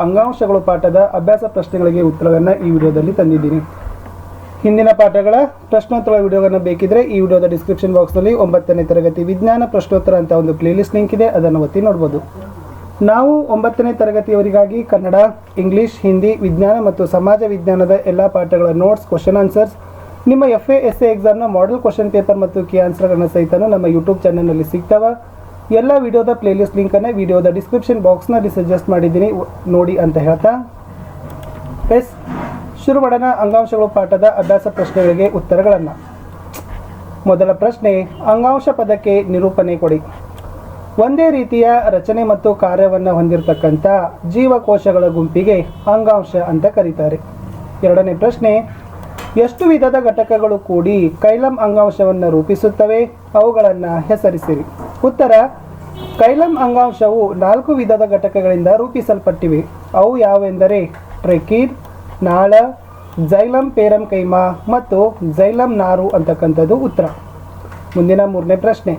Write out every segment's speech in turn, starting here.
ಅಂಗಾಂಶಗಳು ಪಾಠದ ಅಭ್ಯಾಸ ಪ್ರಶ್ನೆಗಳಿಗೆ ಉತ್ತರವನ್ನು ಈ ವಿಡಿಯೋದಲ್ಲಿ ತಂದಿದ್ದೀನಿ. ಹಿಂದಿನ ಪಾಠಗಳ ಪ್ರಶ್ನೋತ್ತರ ವಿಡಿಯೋಗಳನ್ನು ಬೇಕಿದ್ರೆ ಈ ವಿಡಿಯೋದ ಡಿಸ್ಕ್ರಿಪ್ಷನ್ ಬಾಕ್ಸ್ನಲ್ಲಿ 9ನೇ ತರಗತಿ ವಿಜ್ಞಾನ ಪ್ರಶ್ನೋತ್ತರ ಅಂತ ಒಂದು ಪ್ಲೇಲಿಸ್ಟ್ ಲಿಂಕ್ ಇದೆ, ಅದನ್ನು ಒತ್ತಿ ನೋಡ್ಬೋದು. ನಾವು 9ನೇ ತರಗತಿಯವರಿಗಾಗಿ ಕನ್ನಡ, ಇಂಗ್ಲಿಷ್, ಹಿಂದಿ, ವಿಜ್ಞಾನ ಮತ್ತು ಸಮಾಜ ವಿಜ್ಞಾನದ ಎಲ್ಲ ಪಾಠಗಳ ನೋಟ್ಸ್, ಕ್ವಶನ್ ಆನ್ಸರ್ಸ್, ನಿಮ್ಮ FA SA ಎಕ್ಸಾಮ್ನ ಮಾಡೆಲ್ ಕ್ವಶನ್ ಪೇಪರ್ ಮತ್ತು ಕೀ ಆನ್ಸರ್ಗಳನ್ನು ಸಹಿತ ನಮ್ಮ ಯೂಟ್ಯೂಬ್ ಚಾನಲ್ನಲ್ಲಿ ಸಿಗ್ತಾವೆ. ಎಲ್ಲ ವಿಡಿಯೋದ ಪ್ಲೇಲಿಸ್ಟ್ ಲಿಂಕನ್ನು ವಿಡಿಯೋದ ಡಿಸ್ಕ್ರಿಪ್ಷನ್ ಬಾಕ್ಸ್ನಲ್ಲಿ ಸಜೆಸ್ಟ್ ಮಾಡಿದ್ದೀನಿ, ನೋಡಿ ಅಂತ ಹೇಳ್ತಾ ಶುರು ಮಾಡೋಣ ಅಂಗಾಂಶಗಳು ಪಾಠದ ಅಭ್ಯಾಸ ಪ್ರಶ್ನೆಗಳಿಗೆ ಉತ್ತರಗಳನ್ನು. ಮೊದಲ ಪ್ರಶ್ನೆ, ಅಂಗಾಂಶ ಪದಕ್ಕೆ ನಿರೂಪಣೆ ಕೊಡಿ. ಒಂದೇ ರೀತಿಯ ರಚನೆ ಮತ್ತು ಕಾರ್ಯವನ್ನು ಹೊಂದಿರತಕ್ಕಂಥ ಜೀವಕೋಶಗಳ ಗುಂಪಿಗೆ ಅಂಗಾಂಶ ಅಂತ ಕರೀತಾರೆ. ಎರಡನೇ ಪ್ರಶ್ನೆ, ಎಷ್ಟು ವಿಧದ ಘಟಕಗಳು ಕೂಡಿ ಕೈಲಮ್ ಅಂಗಾಂಶವನ್ನು ರೂಪಿಸುತ್ತವೆ, ಅವುಗಳನ್ನು ಹೆಸರಿಸಿರಿ. ಉತ್ತರ, ಕೈಲಮ್ ಅಂಗಾಂಶವು 4 ವಿಧದ ಘಟಕಗಳಿಂದ ರೂಪಿಸಲ್ಪಟ್ಟಿವೆ. ಅವು ಯಾವೆಂದರೆ ಟ್ರೆಕೀಡ್, ನಾಳ, ಜೈಲಮ್ ಪೇರಮ್ಕೈಮಾ ಮತ್ತು ಜೈಲಮ್ ನಾರು ಅಂತಕ್ಕಂಥದ್ದು ಉತ್ತರ. ಮುಂದಿನ ಮೂರನೇ ಪ್ರಶ್ನೆ,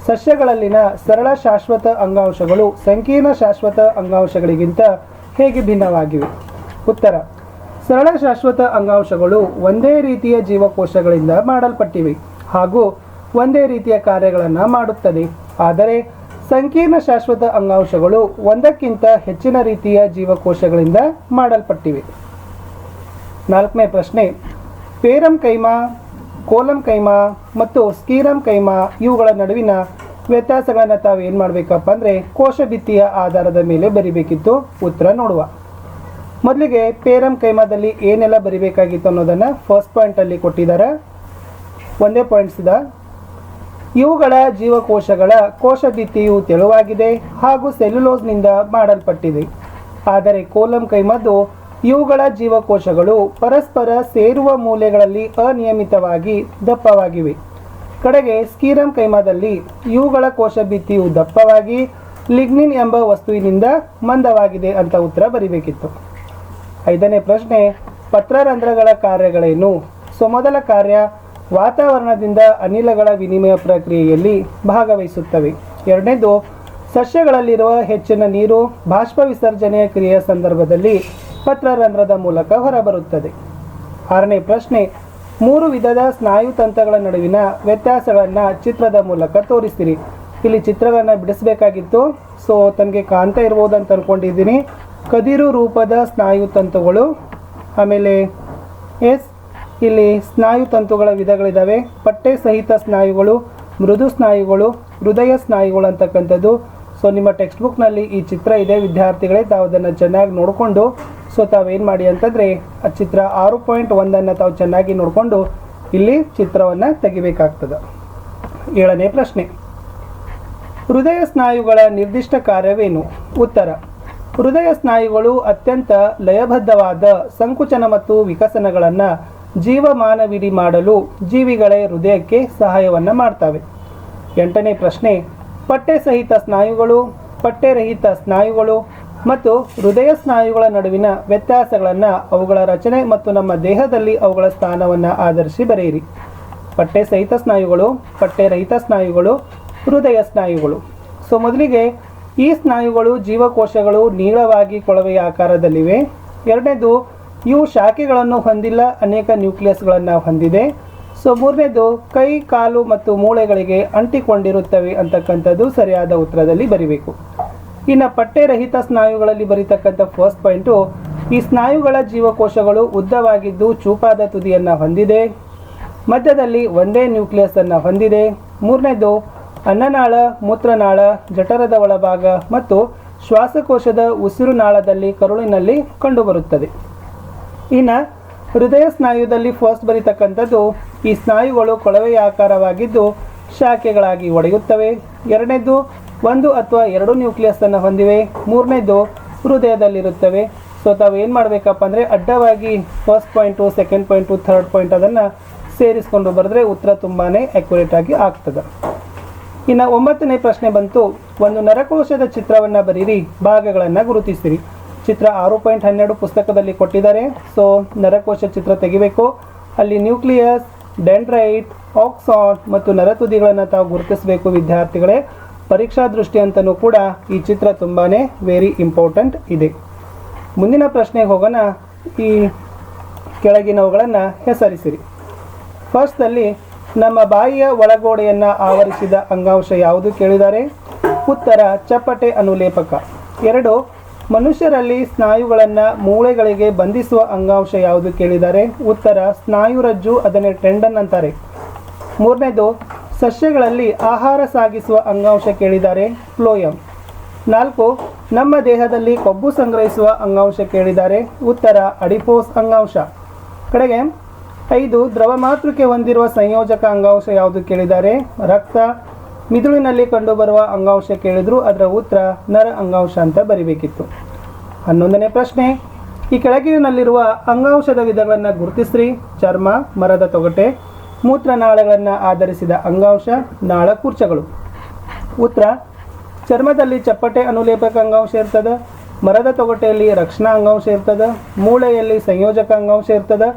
ಸಸ್ಯಗಳಲ್ಲಿನ ಸರಳ ಶಾಶ್ವತ ಅಂಗಾಂಶಗಳು ಸಂಕೀರ್ಣ ಶಾಶ್ವತ ಅಂಗಾಂಶಗಳಿಗಿಂತ ಹೇಗೆ ಭಿನ್ನವಾಗಿವೆ? ಉತ್ತರ, ಸರಳ ಶಾಶ್ವತ ಅಂಗಾಂಶಗಳು ಒಂದೇ ರೀತಿಯ ಜೀವಕೋಶಗಳಿಂದ ಮಾಡಲ್ಪಟ್ಟಿವೆ ಹಾಗೂ ಒಂದೇ ರೀತಿಯ ಕಾರ್ಯಗಳನ್ನು ಮಾಡುತ್ತದೆ. ಆದರೆ ಸಂಕೀರ್ಣ ಶಾಶ್ವತ ಅಂಗಾಂಶಗಳು ಒಂದಕ್ಕಿಂತ ಹೆಚ್ಚಿನ ರೀತಿಯ ಜೀವಕೋಶಗಳಿಂದ ಮಾಡಲ್ಪಟ್ಟಿವೆ. ನಾಲ್ಕನೇ ಪ್ರಶ್ನೆ, ಪೇರಮ್ಕೈಮಾ, ಕೋಲಮ್ಕೈಮಾ ಮತ್ತು ಸ್ಕೀರಮ್ಕೈಮಾ ಇವುಗಳ ನಡುವಿನ ವ್ಯತ್ಯಾಸಗಳನ್ನು ತಾವು ಏನು ಮಾಡಬೇಕಪ್ಪ ಅಂದರೆ ಕೋಶ ಭಿತ್ತಿಯ ಆಧಾರದ ಮೇಲೆ ಬರಿಬೇಕಿತ್ತು. ಉತ್ತರ ನೋಡುವ. ಮೊದಲಿಗೆ ಪೇರಮ್ಕೈಮಾದಲ್ಲಿ ಏನೆಲ್ಲ ಬರಿಬೇಕಾಗಿತ್ತು ಅನ್ನೋದನ್ನು ಫಸ್ಟ್ ಪಾಯಿಂಟಲ್ಲಿ ಕೊಟ್ಟಿದ್ದಾರೆ. ಒಂದೇ ಪಾಯಿಂಟ್ಸ್ ಇದೆ. ಇವುಗಳ ಜೀವಕೋಶಗಳ ಕೋಶ ಭಿತ್ತಿಯು ತೆಳುವಾಗಿದೆ ಹಾಗೂ ಸೆಲ್ಯುಲೋಸ್ನಿಂದ ಮಾಡಲ್ಪಟ್ಟಿದೆ. ಆದರೆ ಕೋಲಮ್ಕೈಮಾದ್ದು ಇವುಗಳ ಜೀವಕೋಶಗಳು ಪರಸ್ಪರ ಸೇರುವ ಮೂಲೆಗಳಲ್ಲಿ ಅನಿಯಮಿತವಾಗಿ ದಪ್ಪವಾಗಿವೆ. ಕಡೆಗೆ ಸ್ಕೀರಮ್ಕೈಮಾದಲ್ಲಿ ಇವುಗಳ ಕೋಶ ಭಿತ್ತಿಯು ದಪ್ಪವಾಗಿ ಲಿಗ್ನಿನ್ ಎಂಬ ವಸ್ತುವಿನಿಂದ ಮಂದವಾಗಿದೆ ಅಂತ ಉತ್ತರ ಬರಿಬೇಕಿತ್ತು. ಐದನೇ ಪ್ರಶ್ನೆ, ಪತ್ರರಂಧ್ರಗಳ ಕಾರ್ಯಗಳೇನು? ಮೊದಲ ಕಾರ್ಯ, ವಾತಾವರಣದಿಂದ ಅನಿಲಗಳ ವಿನಿಮಯ ಪ್ರಕ್ರಿಯೆಯಲ್ಲಿ ಭಾಗವಹಿಸುತ್ತವೆ. ಎರಡನೇದು, ಸಸ್ಯಗಳಲ್ಲಿರುವ ಹೆಚ್ಚಿನ ನೀರು ಬಾಷ್ಪ ವಿಸರ್ಜನೆಯ ಕ್ರಿಯೆಯ ಸಂದರ್ಭದಲ್ಲಿ ಪತ್ರರಂಧ್ರದ ಮೂಲಕ ಹೊರಬರುತ್ತದೆ. ಆರನೇ ಪ್ರಶ್ನೆ, 3 ವಿಧದ ಸ್ನಾಯುತಂತುಗಳ ನಡುವಿನ ವ್ಯತ್ಯಾಸಗಳನ್ನು ಚಿತ್ರದ ಮೂಲಕ ತೋರಿಸಿರಿ. ಇಲ್ಲಿ ಚಿತ್ರಗಳನ್ನು ಬಿಡಿಸಬೇಕಾಗಿತ್ತು, ತನಗೆ ಕಾಣ್ತಾ ಇರ್ಬೋದು ಅಂತ ಅಂದ್ಕೊಂಡಿದ್ದೀನಿ. ಕದಿರು ರೂಪದ ಸ್ನಾಯುತಂತುಗಳು, ಆಮೇಲೆ ಇಲ್ಲಿ ಸ್ನಾಯುತಂತುಗಳ ವಿಧಗಳಿದ್ದಾವೆ. ಪಟ್ಟೆ ಸಹಿತ ಸ್ನಾಯುಗಳು, ಮೃದು ಸ್ನಾಯುಗಳು, ಹೃದಯ ಸ್ನಾಯುಗಳು ಅಂತಕ್ಕಂಥದ್ದು. ನಿಮ್ಮ ಟೆಕ್ಸ್ಟ್ ಬುಕ್ನಲ್ಲಿ ಈ ಚಿತ್ರ ಇದೆ ವಿದ್ಯಾರ್ಥಿಗಳೇ, ತಾವು ಅದನ್ನು ಚೆನ್ನಾಗಿ ನೋಡಿಕೊಂಡು ತಾವೇನು ಮಾಡಿ ಅಂತಂದರೆ ಆ ಚಿತ್ರ 6.1 ತಾವು ಚೆನ್ನಾಗಿ ನೋಡಿಕೊಂಡು ಇಲ್ಲಿ ಚಿತ್ರವನ್ನು ತೆಗಿಬೇಕಾಗ್ತದೆ. ಏಳನೇ ಪ್ರಶ್ನೆ, ಹೃದಯ ಸ್ನಾಯುಗಳ ನಿರ್ದಿಷ್ಟ ಕಾರ್ಯವೇನು? ಉತ್ತರ, ಹೃದಯ ಸ್ನಾಯುಗಳು ಅತ್ಯಂತ ಲಯಬದ್ಧವಾದ ಸಂಕುಚನ ಮತ್ತು ವಿಕಸನಗಳನ್ನು ಜೀವಮಾನವಿಡೀ ಮಾಡಲು ಜೀವಿಗಳೇ ಹೃದಯಕ್ಕೆ ಸಹಾಯವನ್ನು ಮಾಡ್ತವೆ. ಎಂಟನೇ ಪ್ರಶ್ನೆ, ಪಟ್ಟೆ ಸಹಿತ ಸ್ನಾಯುಗಳು, ಪಟ್ಟೆರಹಿತ ಸ್ನಾಯುಗಳು ಮತ್ತು ಹೃದಯ ಸ್ನಾಯುಗಳ ನಡುವಿನ ವ್ಯತ್ಯಾಸಗಳನ್ನು, ಅವುಗಳ ರಚನೆ ಮತ್ತು ನಮ್ಮ ದೇಹದಲ್ಲಿ ಅವುಗಳ ಸ್ಥಾನವನ್ನು ಆಧರಿಸಿ ಬರೆಯಿರಿ. ಪಟ್ಟೆ ಸಹಿತ ಸ್ನಾಯುಗಳು, ಪಟ್ಟೆರಹಿತ ಸ್ನಾಯುಗಳು, ಹೃದಯ ಸ್ನಾಯುಗಳು. ಮೊದಲಿಗೆ ಈ ಸ್ನಾಯುಗಳು ಜೀವಕೋಶಗಳು ನೀಳವಾಗಿ ಕೊಳವೆಯ ಆಕಾರದಲ್ಲಿವೆ. ಎರಡನೇದು, ಇವು ಶಾಖೆಗಳನ್ನು ಹೊಂದಿಲ್ಲ, ಅನೇಕ ನ್ಯೂಕ್ಲಿಯಸ್ಗಳನ್ನು ಹೊಂದಿದೆ. ಮೂರನೇದು, ಕೈ, ಕಾಲು ಮತ್ತು ಮೂಳೆಗಳಿಗೆ ಅಂಟಿಕೊಂಡಿರುತ್ತವೆ ಅಂತಕ್ಕಂಥದ್ದು ಸರಿಯಾದ ಉತ್ತರದಲ್ಲಿ ಬರಿಬೇಕು. ಇನ್ನು ಪಟ್ಟೆರಹಿತ ಸ್ನಾಯುಗಳಲ್ಲಿ ಬರೀತಕ್ಕಂಥ ಫಸ್ಟ್ ಪಾಯಿಂಟು, ಈ ಸ್ನಾಯುಗಳ ಜೀವಕೋಶಗಳು ಉದ್ದವಾಗಿದ್ದು ಚೂಪಾದ ತುದಿಯನ್ನು ಹೊಂದಿದೆ, ಮಧ್ಯದಲ್ಲಿ ಒಂದೇ ನ್ಯೂಕ್ಲಿಯಸ್ ಹೊಂದಿದೆ. ಮೂರನೇದು, ಅನ್ನನಾಳ, ಮೂತ್ರನಾಳ, ಜಠರದ ಒಳಭಾಗ ಮತ್ತು ಶ್ವಾಸಕೋಶದ ಉಸಿರುನಾಳದಲ್ಲಿ ಕರುಳಿನಲ್ಲಿ ಕಂಡುಬರುತ್ತದೆ. ಇನ್ನು ಹೃದಯ ಸ್ನಾಯುದಲ್ಲಿ ಫಸ್ಟ್ ಬರೀತಕ್ಕಂಥದ್ದು, ಈ ಸ್ನಾಯುಗಳು ಕೊಳವೆಯ ಆಕಾರವಾಗಿದ್ದು ಶಾಖೆಗಳಾಗಿ ಒಡೆಯುತ್ತವೆ. ಎರಡನೇದು, 1 ಅಥವಾ 2 ನ್ಯೂಕ್ಲಿಯಸ್ ಹೊಂದಿವೆ. ಮೂರನೇದು, ಹೃದಯದಲ್ಲಿರುತ್ತವೆ. ತಾವು ಏನು ಮಾಡಬೇಕಪ್ಪ ಅಂದರೆ ಅಡ್ಡವಾಗಿ first point, second point, third point ಅದನ್ನು ಸೇರಿಸ್ಕೊಂಡು ಬರೆದ್ರೆ ಉತ್ತರ ತುಂಬಾ ಅಕ್ಯುರೇಟ್ ಆಗಿ ಆಗ್ತದೆ. ಇನ್ನು 9ನೇ ಪ್ರಶ್ನೆ ಬಂತು, ಒಂದು ನರಕೋಶದ ಚಿತ್ರವನ್ನು ಬರೀರಿ, ಭಾಗಗಳನ್ನು ಗುರುತಿಸಿರಿ. ಚಿತ್ರ 6.12 ಪುಸ್ತಕದಲ್ಲಿ ಕೊಟ್ಟಿದ್ದಾರೆ. ನರಕೋಶ ಚಿತ್ರ ತೆಗಿಬೇಕು. ಅಲ್ಲಿ ನ್ಯೂಕ್ಲಿಯಸ್, ಡೆಂಡ್ರೈಟ್, ಆಕ್ಸಾನ್ ಮತ್ತು ನರತುದಿಗಳನ್ನು ತಾವು ಗುರುತಿಸಬೇಕು ವಿದ್ಯಾರ್ಥಿಗಳೇ. ಪರೀಕ್ಷಾ ದೃಷ್ಟಿ ಅಂತಲೂ ಕೂಡ ಈ ಚಿತ್ರ ತುಂಬಾ ವೆರಿ ಇಂಪಾರ್ಟೆಂಟ್ ಇದೆ. ಮುಂದಿನ ಪ್ರಶ್ನೆಗೆ ಹೋಗೋಣ. ಈ ಕೆಳಗಿನವುಗಳನ್ನು ಹೆಸರಿಸಿರಿ. ಫಸ್ಟಲ್ಲಿ ನಮ್ಮ ಬಾಯಿಯ ಒಳಗೋಡೆಯನ್ನು ಆವರಿಸಿದ ಅಂಗಾಂಶ ಯಾವುದು ಕೇಳಿದ್ದಾರೆ? ಉತ್ತರ ಚಪ್ಪಟೆ ಅನುಲೇಪಕ. 2, ಮನುಷ್ಯರಲ್ಲಿ ಸ್ನಾಯುಗಳನ್ನು ಮೂಳೆಗಳಿಗೆ ಬಂಧಿಸುವ ಅಂಗಾಂಶ ಯಾವುದು ಕೇಳಿದ್ದಾರೆ? ಉತ್ತರ ಸ್ನಾಯುರಜ್ಜು, ಅದನ್ನೇ ಟೆಂಡನ್ ಅಂತಾರೆ. 3ನೇದು, ಸಸ್ಯಗಳಲ್ಲಿ ಆಹಾರ ಸಾಗಿಸುವ ಅಂಗಾಂಶ ಕೇಳಿದ್ದಾರೆ? ಫ್ಲೋಯಮ್. 4, ನಮ್ಮ ದೇಹದಲ್ಲಿ ಕೊಬ್ಬು ಸಂಗ್ರಹಿಸುವ ಅಂಗಾಂಶ ಕೇಳಿದ್ದಾರೆ? ಉತ್ತರ ಅಡಿಪೋಸ್ ಅಂಗಾಂಶ. ಕಡೆಗೆ 5, ದ್ರವ ಮಾತೃಕೆ ಹೊಂದಿರುವ ಸಂಯೋಜಕ ಅಂಗಾಂಶ ಯಾವುದು ಕೇಳಿದ್ದಾರೆ? ರಕ್ತ. ಮಿದುಳಿನಲ್ಲಿ ಕಂಡುಬರುವ ಅಂಗಾಂಶ ಕೇಳಿದ್ರು, ಅದರ ಉತ್ತರ ನರ ಅಂಗಾಂಶ ಅಂತ ಬರಿಬೇಕಿತ್ತು. 11ನೇ ಪ್ರಶ್ನೆ, ಈ ಕೆಳಗಿನಲ್ಲಿರುವ ಅಂಗಾಂಶದ ವಿಧಗಳನ್ನು ಗುರುತಿಸ್ರಿ. ಚರ್ಮ, ಮರದ ತೊಗಟೆ. ಮೂತ್ರನಾಳಗಳನ್ನು ಆಧರಿಸಿದ ಅಂಗಾಂಶ ನಾಳಕೂರ್ಚಗಳು. ಉತ್ತರ ಚರ್ಮದಲ್ಲಿ ಚಪ್ಪಟೆ ಅನುಲೇಪಕ ಅಂಗಾಂಶ ಇರ್ತದೆ, ಮರದ ತೊಗಟೆಯಲ್ಲಿ ರಕ್ಷಣಾ ಅಂಗಾಂಶ ಇರ್ತದೆ, ಮೂಳೆಯಲ್ಲಿ ಸಂಯೋಜಕ ಅಂಗಾಂಶ ಇರ್ತದೆ,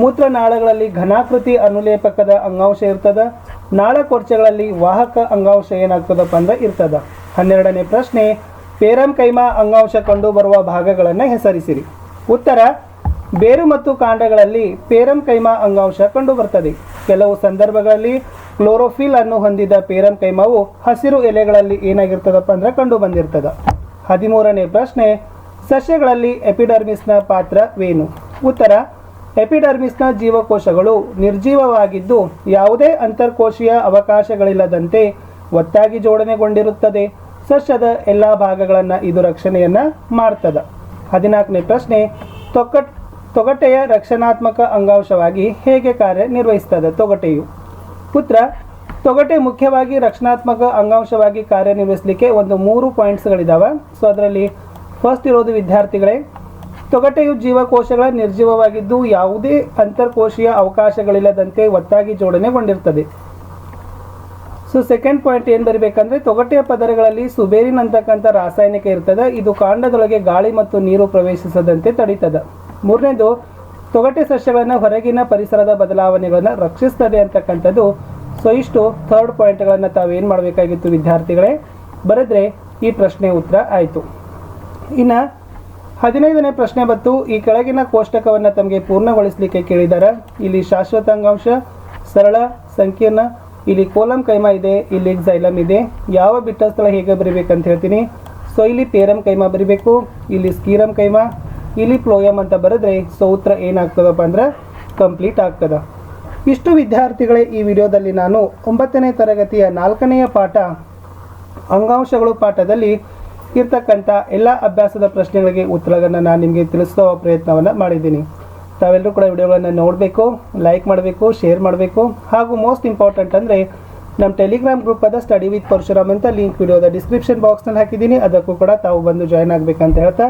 ಮೂತ್ರನಾಳಗಳಲ್ಲಿ ಘನಾಕೃತಿ ಅನುಲೇಪಕದ ಅಂಗಾಂಶ ಇರ್ತದೆ, ನಾಳಕೊರ್ಚೆಗಳಲ್ಲಿ ವಾಹಕ ಅಂಗಾಂಶ ಏನಾಗ್ತದಪ್ಪ ಅಂದ್ರೆ ಇರ್ತದೆ. 12ನೇ ಪ್ರಶ್ನೆ, ಪೇರಮ್ಕೈಮಾ ಅಂಗಾಂಶ ಕಂಡುಬರುವ ಭಾಗಗಳನ್ನು ಹೆಸರಿಸಿರಿ. ಉತ್ತರ ಬೇರು ಮತ್ತು ಕಾಂಡಗಳಲ್ಲಿ ಪೇರಮ್ಕೈಮಾ ಅಂಗಾಂಶ ಕಂಡುಬರ್ತದೆ. ಕೆಲವು ಸಂದರ್ಭಗಳಲ್ಲಿ ಕ್ಲೋರೋಫಿಲ್ ಅನ್ನು ಹೊಂದಿದ ಪೇರಮ್ಕೈಮಾವು ಹಸಿರು ಎಲೆಗಳಲ್ಲಿ ಏನಾಗಿರ್ತದಪ್ಪ ಅಂದ್ರೆ ಕಂಡು ಬಂದಿರ್ತದೆ. 13ನೇ ಪ್ರಶ್ನೆ, ಸಸ್ಯಗಳಲ್ಲಿ ಎಪಿಡರ್ಮಿಸ್ನ ಪಾತ್ರವೇನು? ಉತ್ತರ ಎಪಿಡರ್ಮಿಸ್ನ ಜೀವಕೋಶಗಳು ನಿರ್ಜೀವವಾಗಿದ್ದು ಯಾವುದೇ ಅಂತರ್ಕೋಶೀಯ ಅವಕಾಶಗಳಿಲ್ಲದಂತೆ ಒತ್ತಾಗಿ ಜೋಡಣೆಗೊಂಡಿರುತ್ತದೆ. ಸಸ್ಯದ ಎಲ್ಲ ಭಾಗಗಳನ್ನು ಇದು ರಕ್ಷಣೆಯನ್ನು ಮಾಡ್ತದೆ. 14ನೇ ಪ್ರಶ್ನೆ, ತೊಗಟೆಯ ರಕ್ಷಣಾತ್ಮಕ ಅಂಗಾಂಶವಾಗಿ ಹೇಗೆ ಕಾರ್ಯನಿರ್ವಹಿಸ್ತದೆ ತೊಗಟೆಯು? ಉತ್ತರ ತೊಗಟೆ ಮುಖ್ಯವಾಗಿ ರಕ್ಷಣಾತ್ಮಕ ಅಂಗಾಂಶವಾಗಿ ಕಾರ್ಯನಿರ್ವಹಿಸಲಿಕ್ಕೆ ಒಂದು 3 ಪಾಯಿಂಟ್ಸ್ಗಳಿದ್ದಾವೆ. ಸೊ ಅದರಲ್ಲಿ ಫಸ್ಟ್ ಇರೋದು ವಿದ್ಯಾರ್ಥಿಗಳೇ, ತೊಗಟೆಯು ಜೀವಕೋಶಗಳ ನಿರ್ಜೀವವಾಗಿದ್ದು ಯಾವುದೇ ಅಂತರ್ಕೋಶೀಯ ಅವಕಾಶಗಳಿಲ್ಲದಂತೆ ಒತ್ತಾಗಿ ಜೋಡಣೆಗೊಂಡಿರ್ತದೆ. ಸೊ ಸೆಕೆಂಡ್ ಪಾಯಿಂಟ್ ಏನು ಬರೀಬೇಕಂದ್ರೆ, ತೊಗಟೆಯ ಪದರಗಳಲ್ಲಿ ಸುಬೇರಿನ್ ಅಂತಕ್ಕಂಥ ರಾಸಾಯನಿಕ ಇರ್ತದೆ, ಇದು ಕಾಂಡದೊಳಗೆ ಗಾಳಿ ಮತ್ತು ನೀರು ಪ್ರವೇಶಿಸದಂತೆ ತಡೀತದೆ. 3ನೇದು, ತೊಗಟೆ ಸಸ್ಯಗಳನ್ನು ಹೊರಗಿನ ಪರಿಸರದ ಬದಲಾವಣೆಗಳನ್ನು ರಕ್ಷಿಸ್ತದೆ ಅಂತಕ್ಕಂಥದ್ದು. ಸೊ ಇಷ್ಟು ಥರ್ಡ್ ಪಾಯಿಂಟ್ಗಳನ್ನು ತಾವೇನು ಮಾಡಬೇಕಾಗಿತ್ತು ವಿದ್ಯಾರ್ಥಿಗಳೇ, ಬರೆದ್ರೆ ಈ ಪ್ರಶ್ನೆ ಉತ್ತರ ಆಯಿತು. ಇನ್ನು 15ನೇ ಪ್ರಶ್ನೆ ಬಂತು, ಈ ಕೆಳಗಿನ ಕೋಷ್ಟಕವನ್ನು ತಮಗೆ ಪೂರ್ಣಗೊಳಿಸಲಿಕ್ಕೆ ಕೇಳಿದ್ದಾರೆ. ಇಲ್ಲಿ ಶಾಶ್ವತ ಅಂಗಾಂಶ, ಸರಳ, ಸಂಕೀರ್ಣ, ಇಲ್ಲಿ ಕೋಲಮ್ ಕೈಮಾ ಇದೆ, ಇಲ್ಲಿ ಝೈಲಮ್ ಇದೆ. ಯಾವ ಬಿಟ್ಟ ಸ್ಥಳ ಹೇಗೆ ಬರಿಬೇಕಂತ ಹೇಳ್ತೀನಿ. ಸೊ ಇಲ್ಲಿ ಪೇರಮ್ ಕೈಮಾ ಬರಿಬೇಕು, ಇಲ್ಲಿ ಸ್ಕೀರಮ್ ಕೈಮಾ, ಇಲ್ಲಿ ಫ್ಲೋಯಮ್ ಅಂತ ಬರೆದ್ರೆ ಸೊ ಉತ್ತರ ಏನಾಗ್ತದಪ್ಪ ಅಂದ್ರೆ ಕಂಪ್ಲೀಟ್ ಆಗ್ತದೆ. ಇಷ್ಟು ವಿದ್ಯಾರ್ಥಿಗಳೇ ಈ ವಿಡಿಯೋದಲ್ಲಿ ನಾನು 9ನೇ ತರಗತಿಯ 4ನೆಯ ಪಾಠ ಅಂಗಾಂಶಗಳು ಪಾಠದಲ್ಲಿ ಇರ್ತಕ್ಕಂಥ ಎಲ್ಲ ಅಭ್ಯಾಸದ ಪ್ರಶ್ನೆಗಳಿಗೆ ಉತ್ತರಗಳನ್ನು ನಾನು ನಿಮಗೆ ತಿಳಿಸುವ ಪ್ರಯತ್ನವನ್ನು ಮಾಡಿದ್ದೀನಿ. ತಾವೆಲ್ಲರೂ ಕೂಡ ವಿಡಿಯೋಗಳನ್ನು ನೋಡಬೇಕು, ಲೈಕ್ ಮಾಡಬೇಕು, ಶೇರ್ ಮಾಡಬೇಕು. ಹಾಗೂ ಮೋಸ್ಟ್ ಇಂಪಾರ್ಟೆಂಟ್ ಅಂದರೆ ನಮ್ಮ ಟೆಲಿಗ್ರಾಮ್ ಗ್ರೂಪ್ ಆದ ಸ್ಟಡಿ ವಿತ್ ಪರಶುರಾಮ್ ಅಂತ ಲಿಂಕ್ ವಿಡಿಯೋದ ಡಿಸ್ಕ್ರಿಪ್ಷನ್ ಬಾಕ್ಸ್ನಲ್ಲಿ ಹಾಕಿದ್ದೀನಿ, ಅದಕ್ಕೂ ಕೂಡ ತಾವು ಬಂದು ಜಾಯ್ನ್ ಆಗಬೇಕಂತ ಹೇಳ್ತಾ